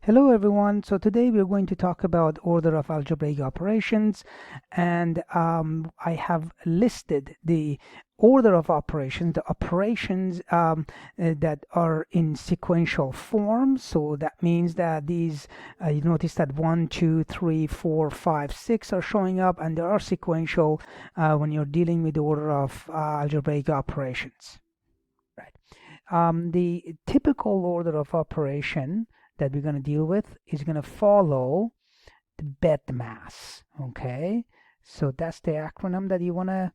Hello everyone. So today we're going to talk about order of algebraic operations, and I have listed the order of operations, the operations that are in sequential form. So that means that these, you notice that 1, 2, 3, 4, 5, 6 are showing up, and they are sequential when you're dealing with the order of algebraic operations. Right. The typical order of operation that we're going to deal with is going to follow the BEDMAS. Okay, so that's the acronym that you want to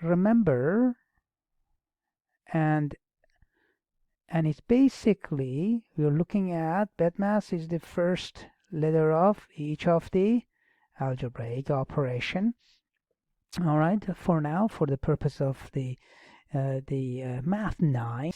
remember, and it's basically we're looking at BEDMAS is the first letter of each of the algebraic operation. All right, for now, for the purpose of the math 9.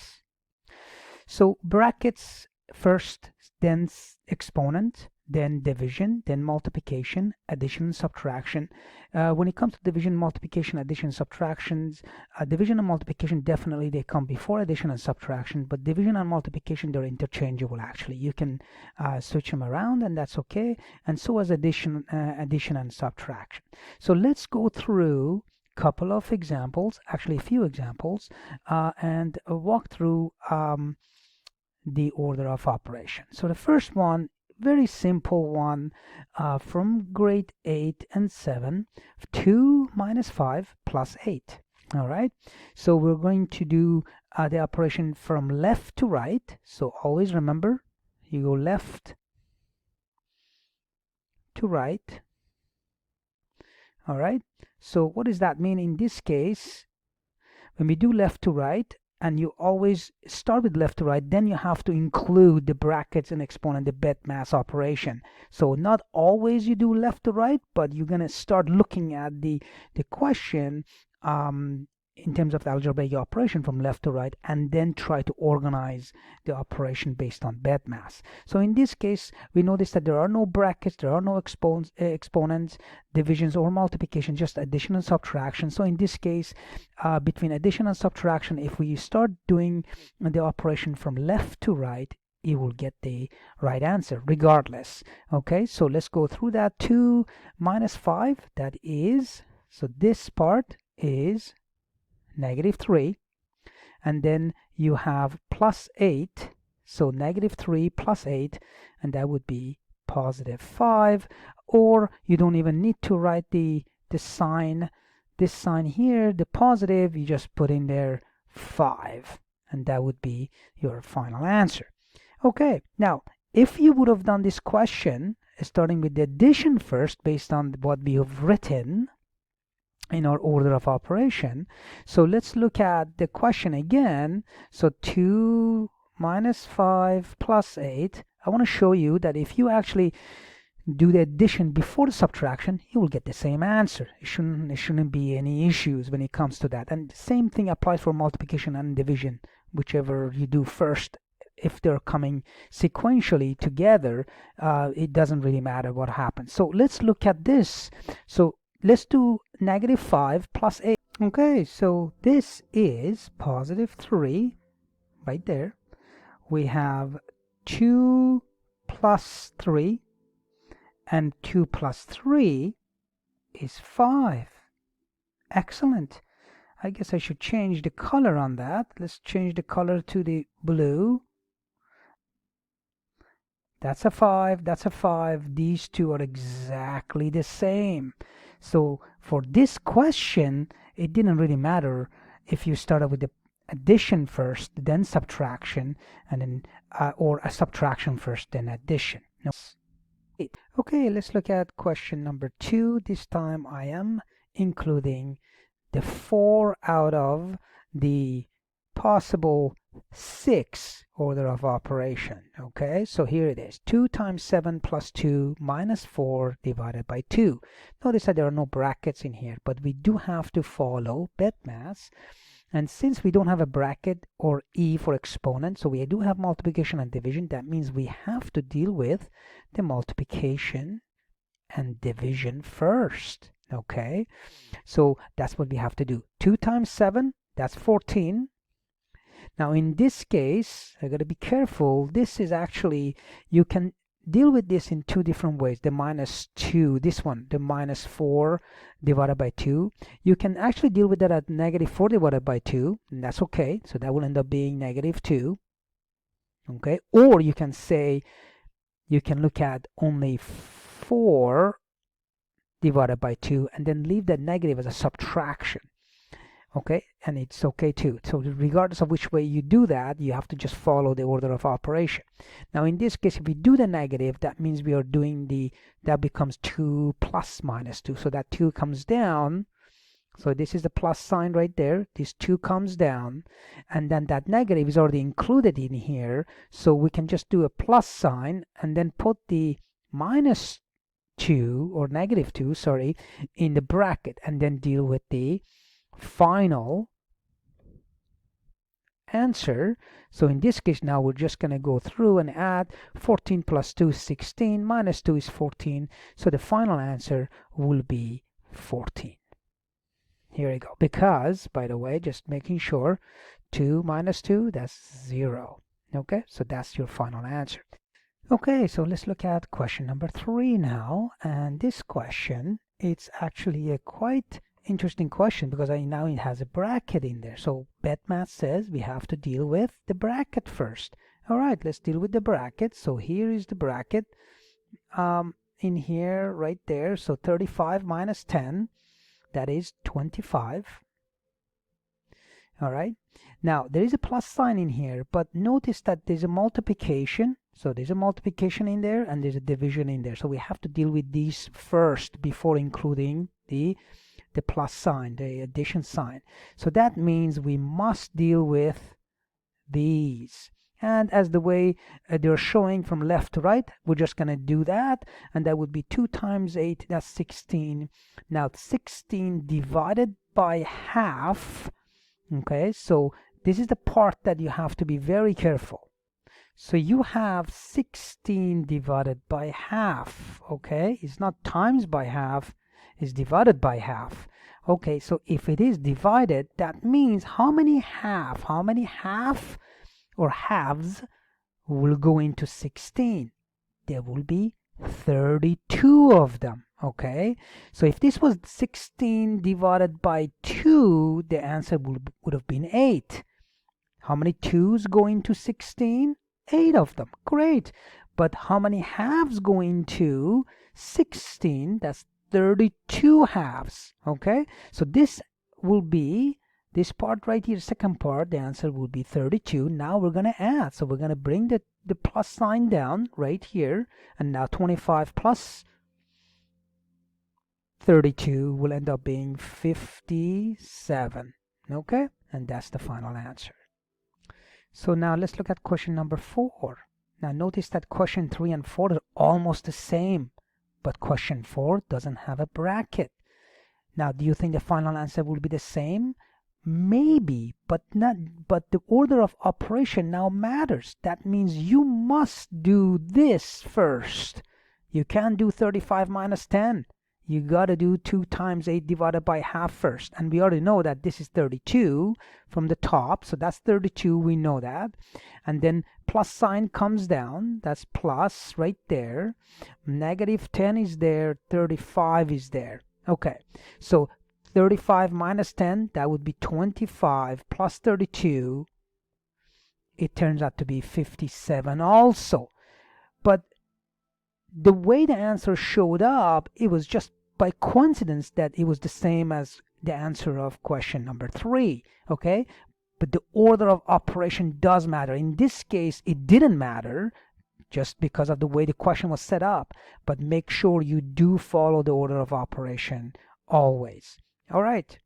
So brackets first, then exponent, then division, then multiplication, addition, subtraction. When it comes to division, multiplication, addition, subtractions, division and multiplication, definitely they come before addition and subtraction, but division and multiplication, they're interchangeable actually. You can switch them around, and that's okay, and so as addition and subtraction. So let's go through couple of examples, actually a few examples, and walk through the order of operation. So the first one, very simple one, from grade 8 and 7, 2 minus 5 plus 8. All right, so we're going to do the operation from left to right. So always remember, you go left to right. All right, so what does that mean in this case? When we do left to right, and you always start with left to right, then you have to include the brackets and exponent, the BEDMAS operation. So not always you do left to right, but you're going to start looking at the question in terms of the algebraic operation from left to right, and then try to organize the operation based on BEDMAS. So in this case, we notice that there are no brackets, there are no exponents, divisions or multiplication, just addition and subtraction. So in this case, between addition and subtraction, if we start doing the operation from left to right, you will get the right answer regardless. Okay, so let's go through that. 2 minus 5, that is, so this part is -3, and then you have plus 8, so -3 plus 8, and that would be +5. Or you don't even need to write the sign, this sign here, the positive, you just put in there 5, and that would be your final answer. Okay, now if you would have done this question starting with the addition first based on what we have written in our order of operation, so let's look at the question again. So 2 minus 5 plus 8, I want to show you that if you actually do the addition before the subtraction, you will get the same answer. It shouldn't be any issues when it comes to that. And the same thing applies for multiplication and division, whichever you do first. If they're coming sequentially together, it doesn't really matter what happens. So let's look at this. So let's do -5 plus 8. Okay, so this is +3 right there. We have 2 plus 3, and 2 plus 3 is 5. Excellent. I guess I should change the color on that. Let's change the color to the blue. That's a 5, that's a 5. These two are exactly the same. So for this question, it didn't really matter if you started with the addition first, then subtraction, and then or a subtraction first, then addition. No. Okay, let's look at question number 2. This time I am including the 4 out of the possible 6 order of operation. Okay, so here it is. 2 times 7 plus 2 minus 4 divided by 2. Notice that there are no brackets in here, but we do have to follow BEDMAS. And since we don't have a bracket or E for exponent, so we do have multiplication and division, that means we have to deal with the multiplication and division first. Okay, so that's what we have to do. 2 times 7, that's 14. Now in this case, I gotta be careful. This is actually, you can deal with this in two different ways. The minus 2, this one, the minus 4 divided by 2. You can actually deal with that at negative 4 divided by 2, and that's okay. So that will end up being negative 2. Okay, or you can say, you can look at only 4 divided by 2 and then leave that negative as a subtraction. Okay, and it's okay too. So regardless of which way you do that, you have to just follow the order of operation. Now in this case, if we do the negative, that means we are doing that becomes 2 plus minus 2. So that 2 comes down. So this is the plus sign right there. This 2 comes down, and then that negative is already included in here. So we can just do a plus sign and then put the minus 2 or negative 2, sorry, in the bracket, and then deal with the final answer. So in this case, now we're just going to go through and add 14 plus 2 is 16, minus 2 is 14. So the final answer will be 14. Here we go. Because, by the way, just making sure, 2 minus 2, that's 0. Okay, so that's your final answer. Okay, so let's look at question number 3 now. And this question, it's actually a quite interesting question because now it has a bracket in there. So BEDMAS says we have to deal with the bracket first. All right, let's deal with the bracket. So here is the bracket in here right there. So 35 minus 10, that is 25. All right, now there is a plus sign in here, but notice that there's a multiplication. So there's a multiplication in there and there's a division in there. So we have to deal with these first before including the plus sign, the addition sign. So that means we must deal with these. And as the way they're showing from left to right, we're just going to do that. And that would be 2 times 8, that's 16. Now 16 divided by half. Okay, so this is the part that you have to be very careful. So you have 16 divided by half. Okay, it's not times by half, is divided by half. Okay, so if it is divided, that means how many half or halves will go into 16? There will be 32 of them. Okay, so if this was 16 divided by 2, the answer would have been 8. How many 2's go into 16? 8 of them. Great. But how many halves go into 16? That's 32 halves. Okay, so this will be this part right here, second part, the answer will be 32. Now we're going to add. So we're going to bring the plus sign down right here. And now 25 plus 32 will end up being 57. Okay, and that's the final answer. So now let's look at question number 4. Now notice that question 3 and 4 are almost the same, but question 4 doesn't have a bracket. Now, do you think the final answer will be the same? Maybe, but the order of operation now matters. That means you must do this first. You can't do 35 minus 10. You got to do 2 times 8 divided by half first. And we already know that this is 32 from the top. So that's 32. We know that. And then plus sign comes down. That's plus right there. Negative 10 is there. 35 is there. Okay. So 35 minus 10, that would be 25 plus 32. It turns out to be 57 also. But the way the answer showed up, it was just by coincidence that it was the same as the answer of question number 3. Okay, but the order of operation does matter. In this case, it didn't matter just because of the way the question was set up, but make sure you do follow the order of operation always. All right,